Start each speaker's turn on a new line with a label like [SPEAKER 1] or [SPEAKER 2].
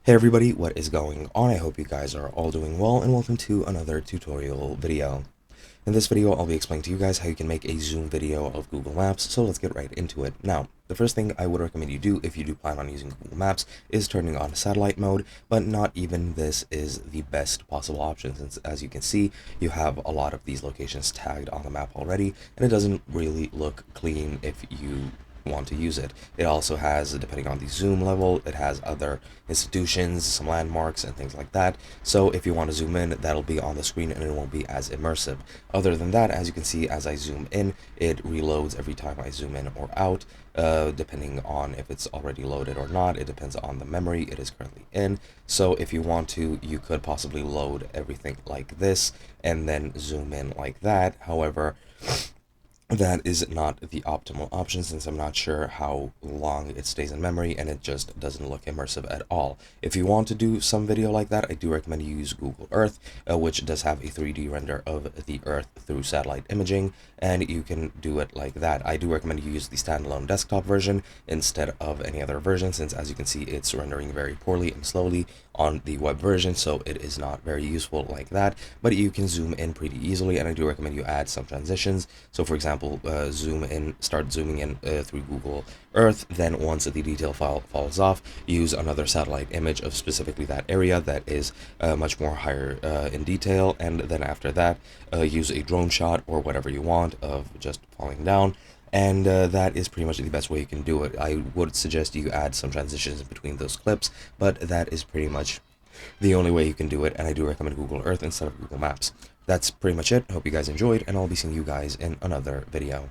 [SPEAKER 1] Hey everybody, what is going on? I hope you guys are all doing well and welcome to another tutorial video. In this video, I'll be explaining to you guys how you can make a zoom video of Google Maps, so let's get right into it. Now, the first thing I would recommend you do if you do plan on using Google Maps is turning on satellite mode, but not even this is the best possible option since as you can see, you have a lot of these locations tagged on the map already and it doesn't really look clean if you want to use it. It also has, depending on the zoom level, it has other institutions, some landmarks, and things like that. So if you want to zoom in, that'll be on the screen and it won't be as immersive. Other than that, as you can see, as I zoom in, it reloads every time I zoom in or out, depending on if it's already loaded or not. It depends on the memory it is currently in. So if you want to, you could possibly load everything like this and then zoom in like that. However, that is not the optimal option since I'm not sure how long it stays in memory and it just doesn't look immersive at all. If you want to do some video like that, I do recommend you use Google Earth, which does have a 3D render of the Earth through satellite imaging, and you can do it like that. I do recommend you use the standalone desktop version instead of any other version since as you can see it's rendering very poorly and slowly on the web version, so it is not very useful like that, but you can zoom in pretty easily and I do recommend you add some transitions. So for example, start zooming in through Google Earth, then once the detail file falls off, use another satellite image of specifically that area that is much more higher in detail, and then after that use a drone shot or whatever you want of just falling down, and that is pretty much the best way you can do it. I would suggest you add some transitions in between those clips, but that is pretty much the only way you can do it, and I do recommend Google Earth instead of Google Maps. That's pretty much it. I hope you guys enjoyed, and I'll be seeing you guys in another video.